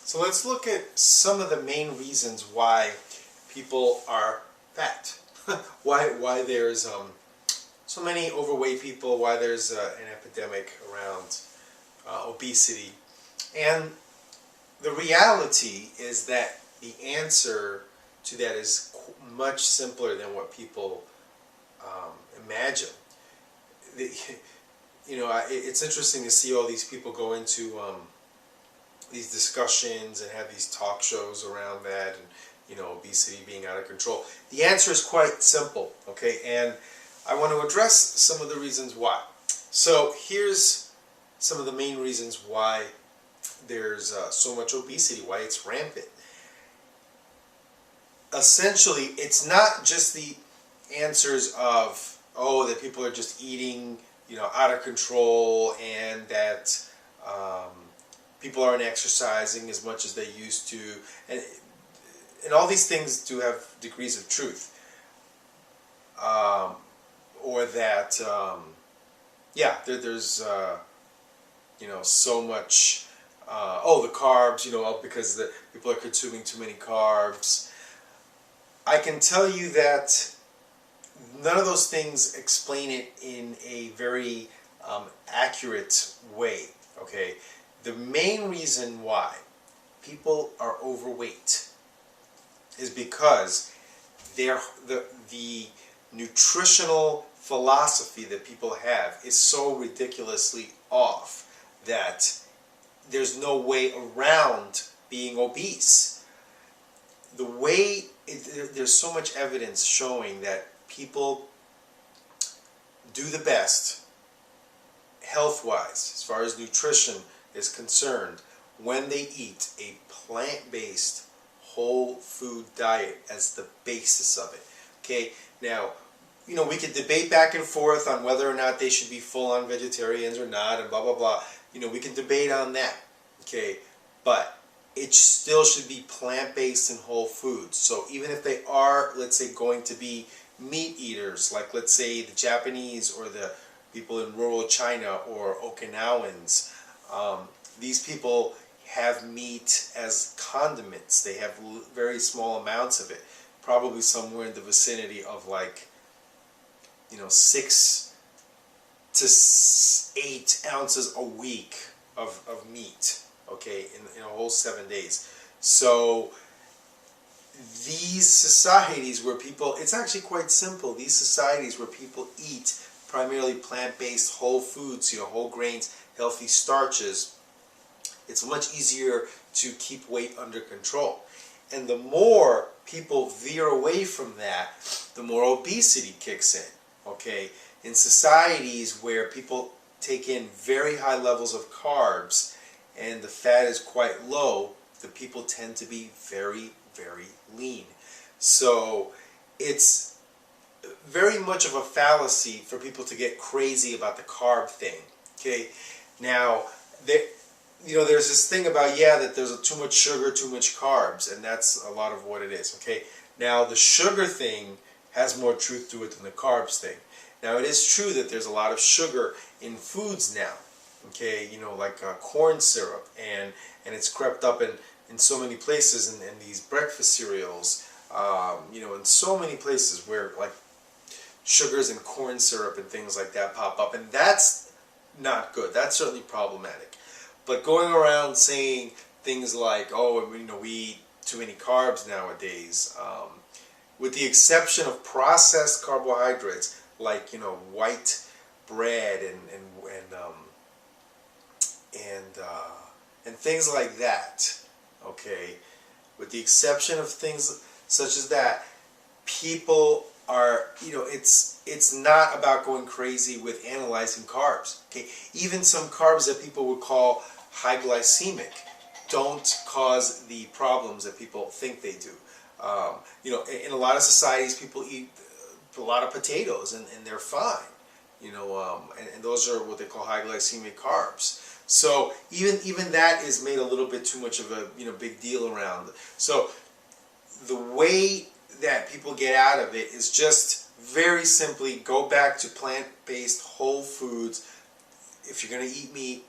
So let's look at some of the main reasons why people are fat. why there's so many overweight people, why there's an epidemic around obesity. And the reality is that the answer to that is much simpler than what people imagine. The, it's interesting to see all these people go into these discussions and have these talk shows around that, and obesity being out of control. The answer is quite simple, okay? And I want to address some of the reasons why. So here's some of the main reasons why there's so much obesity, why it's rampant. Essentially, it's not just the answers of, oh, that people are just eating, out of control, and that people aren't exercising as much as they used to, and all these things do have degrees of truth, or that there's so much the carbs, because the people are consuming too many carbs. I can tell you that none of those things explain it in a very accurate way, okay? The main reason why people are overweight is because the nutritional philosophy that people have is so ridiculously off that there's no way around being obese. There's so much evidence showing that people do the best health-wise, as far as nutrition is concerned, when they eat a plant-based whole food diet as the basis of it. Okay, now, we could debate back and forth on whether or not they should be full-on vegetarians or not, and blah, blah, blah. We can debate on that, okay, but it still should be plant-based and whole foods. So even if they are, let's say, going to be meat eaters, like let's say the Japanese or the people in rural China or Okinawans, these people have meat as condiments. They have very small amounts of it, probably somewhere in the vicinity of 6 to 8 ounces a week of meat, okay, in a whole 7 days. So these societies where people, it's actually quite simple, these societies where people eat primarily plant-based whole foods, whole grains, healthy starches, it's much easier to keep weight under control. And the more people veer away from that, the more obesity kicks in, okay? In societies where people take in very high levels of carbs and the fat is quite low, the people tend to be very, very lean. So it's very much of a fallacy for people to get crazy about the carb thing, okay? Now, there's this thing about, that there's too much sugar, too much carbs, and that's a lot of what it is, okay? Now, the sugar thing has more truth to it than the carbs thing. Now, it is true that there's a lot of sugar in foods now, okay? Like corn syrup, and it's crept up in so many places, in these breakfast cereals, in so many places where, like, sugars and corn syrup and things like that pop up, and that's not good. That's certainly problematic. But going around saying things like, oh, we eat too many carbs nowadays, with the exception of processed carbohydrates like white bread and things like that, okay, with the exception of things such as that, people are, it's not about going crazy with analyzing carbs, okay? Even some carbs that people would call high glycemic don't cause the problems that people think they do. In a lot of societies, people eat a lot of potatoes and they're fine, and those are what they call high glycemic carbs. So even that is made a little bit too much of a big deal around. So the way that people get out of it is just very simply go back to plant-based whole foods. If you're going to eat meat,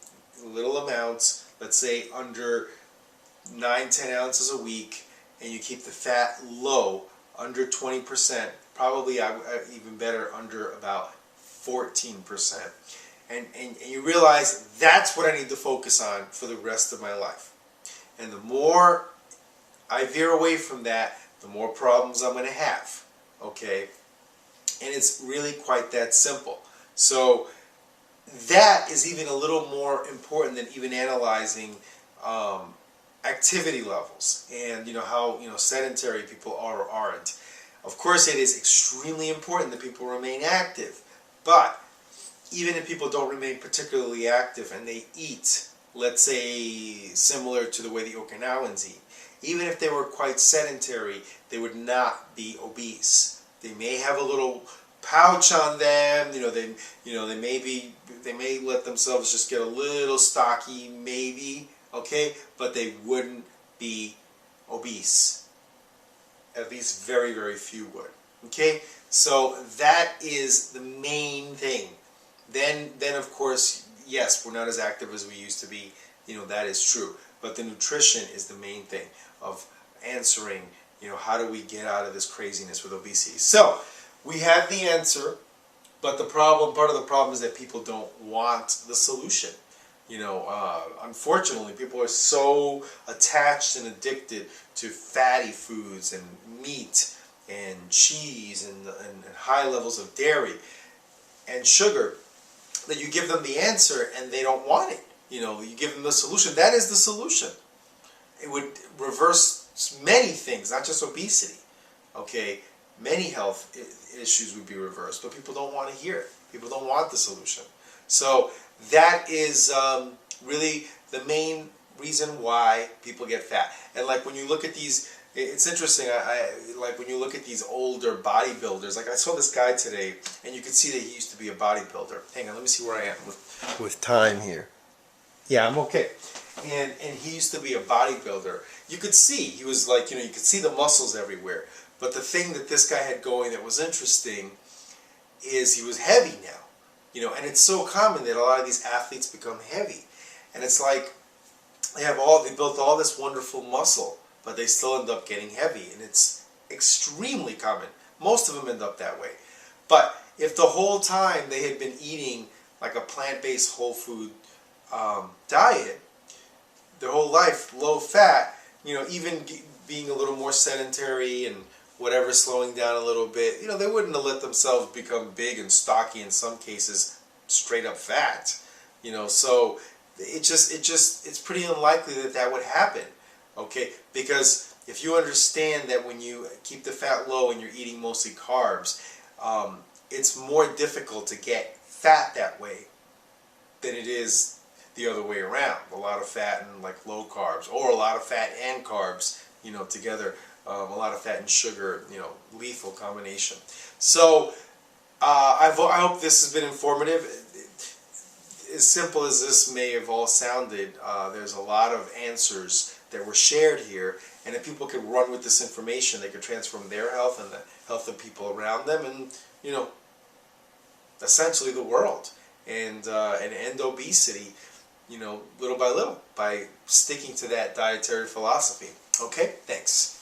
little amounts, let's say under 9-10 ounces a week, and you keep the fat low, under 20%, probably even better under about 14%. And you realize that's what I need to focus on for the rest of my life. And the more I veer away from that, the more problems I'm going to have. Okay? And it's really quite that simple. So that is even a little more important than even analyzing activity levels and how sedentary people are or aren't. Of course, it is extremely important that people remain active, but even if people don't remain particularly active and they eat, let's say, similar to the way the Okinawans eat, even if they were quite sedentary, they would not be obese. They may have a little pouch on them, they may let themselves just get a little stocky, maybe, okay, but they wouldn't be obese. At least very, very few would. Okay, so that is the main thing. Then of course, yes, we're not as active as we used to be. That is true. But the nutrition is the main thing of answering, how do we get out of this craziness with obesity? So, we have the answer, but part of the problem is that people don't want the solution. Unfortunately, people are so attached and addicted to fatty foods and meat and cheese and high levels of dairy and sugar that you give them the answer and they don't want it. You give them the solution. That is the solution. It would reverse many things, not just obesity. Okay, many health issues would be reversed, but people don't want to hear it. People don't want the solution. So that is really the main reason why people get fat. And like when you look at these, it's interesting. Like when you look at these older bodybuilders. Like I saw this guy today, and you could see that he used to be a bodybuilder. Hang on, let me see where I am with time here. Yeah, I'm okay. And he used to be a bodybuilder. You could see he was like you could see the muscles everywhere. But the thing that this guy had going that was interesting is he was heavy now. And it's so common that a lot of these athletes become heavy. And it's like they built all this wonderful muscle, but they still end up getting heavy. And it's extremely common. Most of them end up that way. But if the whole time they had been eating like a plant-based whole food diet, their whole life, low fat, even being a little more sedentary and whatever, slowing down a little bit, they wouldn't have let themselves become big and stocky, in some cases straight up fat. So it's pretty unlikely that would happen. Okay, because if you understand that when you keep the fat low and you're eating mostly carbs, it's more difficult to get fat that way than it is the other way around. A lot of fat and like low carbs, or a lot of fat and carbs, together. A lot of fat and sugar, lethal combination. So I hope this has been informative. As simple as this may have all sounded, there's a lot of answers that were shared here, and if people could run with this information, they could transform their health and the health of people around them, and essentially the world, and end obesity, little by little, by sticking to that dietary philosophy. Okay, thanks.